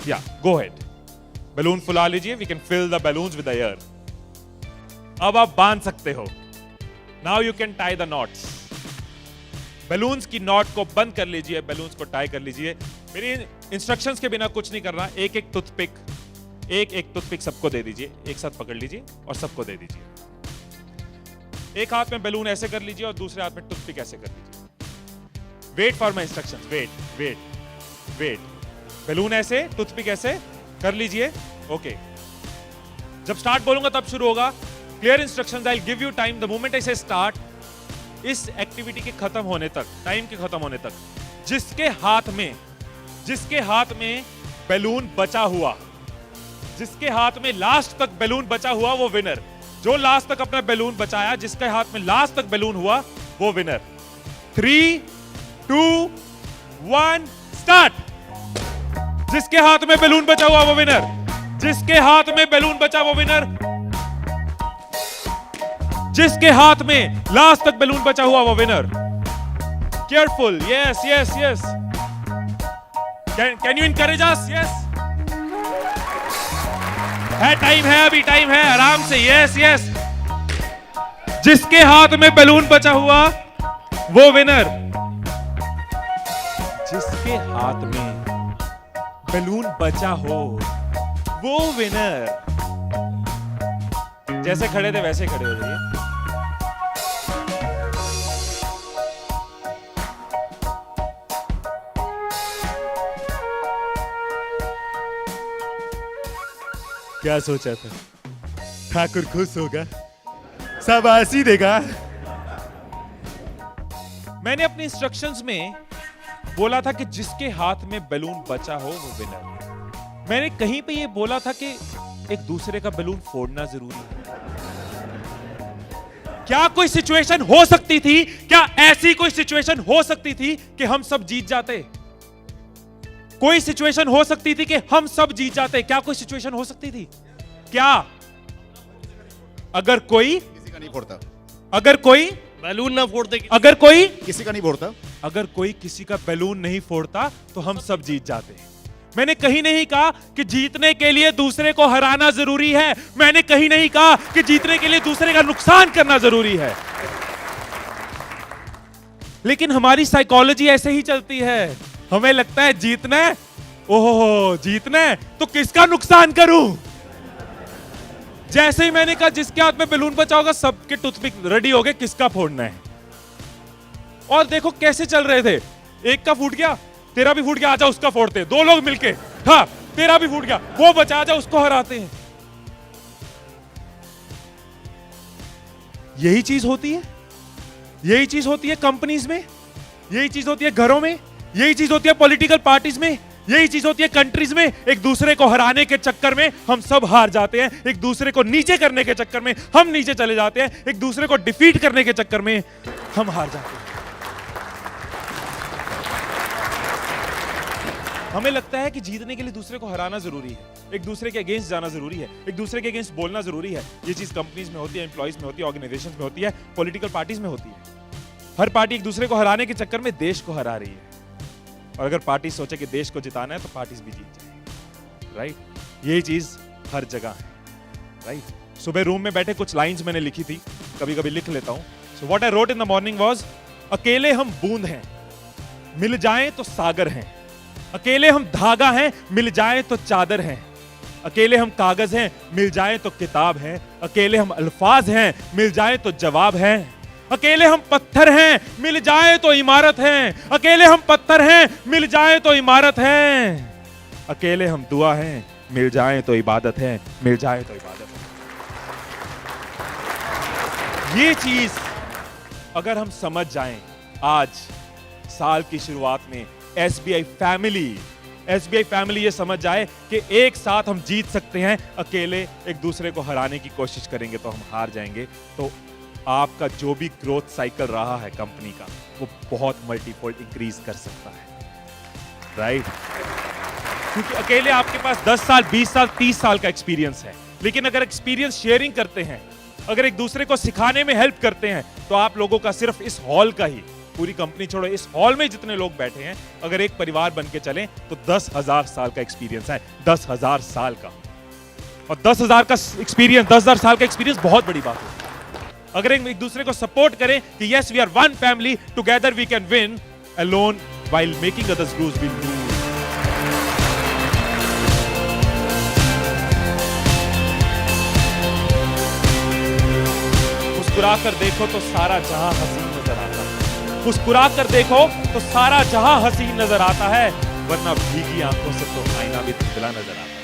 या गो head, balloon फुला लीजिए, we can fill the balloons with air. अब आप बांध सकते हो। Now you can tie the knots. Balloons की नॉट को बंद कर लीजिए, बैलून्स को टाई कर लीजिए। मेरी इंस्ट्रक्शंस के बिना कुछ नहीं करना। एक एक टूथपिक सबको दे दीजिए, एक साथ पकड़ लीजिए और सबको दे दीजिए। एक हाथ में बैलून ऐसे कर लीजिए और दूसरे हाथ में टूथपिक ऐसे कर लीजिए। Wait for my instructions, wait wait wait. Balloon ऐसे, टूथपिक ऐसे कर लीजिए। ओके, जब स्टार्ट बोलूंगा तब शुरू होगा। Clear instructions, I will give you time the moment I से स्टार्ट। इस एक्टिविटी के खत्म होने तक, टाइम के खत्म होने तक, जिसके हाथ में बैलून बचा हुआ, जिसके हाथ में लास्ट तक बैलून बचा हुआ, वो विनर। जो लास्ट तक अपना बैलून बचाया, जिसके हाथ में लास्ट तक बैलून हुआ, वो विनर। 3, 2, 1 स्टार्ट। जिसके हाथ में बैलून बचा हुआ वो विनर, जिसके हाथ में बैलून बचा वो विनर, जिसके हाथ में लास्ट तक बैलून बचा हुआ वो winner. Careful, yes yes yes. Can you encourage us? Yes, है टाइम है, अभी टाइम है, आराम से। Yes yes. जिसके हाथ में बैलून बचा हुआ वो विनर, जिसके हाथ में बैलून बचा हो वो विनर। जैसे खड़े थे वैसे खड़े हो जाइए। क्या सोचा था? ठाकुर खुश होगा, शाबाशी देगा। मैंने अपने इंस्ट्रक्शंस में बोला था कि जिसके हाथ में बैलून बचा हो वो विनर। मैंने कहीं पे ये बोला था कि एक दूसरे का बैलून फोड़ना जरूरी है। क्या कोई सिचुएशन हो सकती थी, क्या ऐसी कोई सिचुएशन हो सकती थी कि हम सब जीत जाते? कोई सिचुएशन हो सकती थी कि हम सब जीत जाते? क्या कोई सिचुएशन हो सकती थी? क्या? अगर कोई किसी का नहीं फोड़ता, अगर कोई बैलून ना फोड़ते, अगर कोई किसी का नहीं फोड़ता, अगर कोई किसी का बैलून नहीं फोड़ता तो हम सब जीत जाते। मैंने कहीं नहीं कहा कि जीतने के लिए दूसरे को हराना जरूरी है। मैंने कहीं नहीं कहा कि जीतने के लिए दूसरे का नुकसान करना जरूरी है। लेकिन हमारी साइकोलॉजी ऐसे ही चलती है। हमें लगता है जीतना है, ओहो जीतना है तो किसका नुकसान करूं। जैसे ही मैंने कहा जिसके हाथ में बैलून बचा होगा, सबके टूथपिक रेडी हो गए, किसका फोड़ना है। और देखो कैसे चल रहे थे। एक का फूट गया, तेरा भी फूट गया, आजा उसका फोड़ते। दो लोग मिलके, हाँ तेरा भी फूट गया, वो बचा, आजा उसको हराते हैं। यही चीज होती है, यही चीज होती है कंपनीज में, यही चीज होती है घरों में, यही चीज होती है पॉलिटिकल पार्टीज में, यही चीज होती है कंट्रीज में। एक दूसरे को हराने के चक्कर में हम सब हार जाते हैं। एक दूसरे को नीचे करने के चक्कर में हम नीचे चले जाते हैं। एक दूसरे को डिफीट करने के चक्कर में हम हार जाते हैं। हमें लगता है कि जीतने के लिए दूसरे को हराना जरूरी है, एक दूसरे के अगेंस्ट जाना जरूरी है, एक दूसरे के अगेंस्ट बोलना जरूरी है। ये चीज कंपनीज में होती है, एम्प्लॉइज में होती है, ऑर्गेनाइजेशंस में होती है, पॉलिटिकल पार्टीज में होती है। हर पार्टी एक दूसरे को हराने के चक्कर में देश को हरा रही है। और अगर पार्टी सोचे कि देश को जिताना है तो पार्टीज भी जीत जाएंगी, राइट। यही चीज हर जगह है, राइट। सुबह रूम में बैठे कुछ लाइंस मैंने लिखी थी, कभी कभी लिख लेता हूं। So what I wrote in the morning was, अकेले हम बूंद हैं, मिल जाएं तो सागर हैं। अकेले हम धागा हैं, मिल जाएं तो चादर हैं। अकेले हम कागज हैं, मिल जाएं तो किताब हैं। अकेले हम अल्फाज हैं, मिल जाएं तो जवाब हैं। अकेले हम पत्थर हैं, मिल जाएं तो इमारत हैं। अकेले हम पत्थर हैं, मिल जाएं तो इमारत हैं। अकेले हम दुआ हैं, मिल जाएं तो इबादत है, मिल जाएं तो इबादत है। ये चीज अगर हम समझ जाएं आज साल की शुरुआत में, एसबीआई फैमिली ये समझ जाए कि एक साथ हम जीत सकते हैं, अकेले एक दूसरे को हराने की कोशिश करेंगे तो हम हार जाएंगे। तो आपका जो भी ग्रोथ साइकिल रहा है कंपनी का, वो बहुत मल्टीफोल्ड इंक्रीज कर सकता है, राइट। क्योंकि अकेले आपके पास 10 साल, 20 साल, 30 साल का एक्सपीरियंस है, लेकिन अगर एक्सपीरियंस शेयरिंग करते हैं, अगर एक दूसरे को सिखाने में हेल्प करते हैं, तो आप लोगों का सिर्फ इस हॉल का ही पूरी कंपनी छोड़ो, इस हॉल में जितने लोग बैठे हैं, अगर एक परिवार बन के चलें तो 10,000 साल का एक्सपीरियंस है, 10,000 साल का। और 10,000 का एक्सपीरियंस, 10,000 साल का एक्सपीरियंस बहुत बड़ी बात है। अगर एक दूसरे को सपोर्ट करें कि yes we are one family, together we can win, alone while making others lose will lose. मुस्कुरा कर देखो तो सारा जहां हसीन नजर आता है, मुस्कुरा कर देखो तो सारा जहां हसीन नजर आता है, वरना भीगी आंखों से तो आईना भी धुंधला नजर आता है।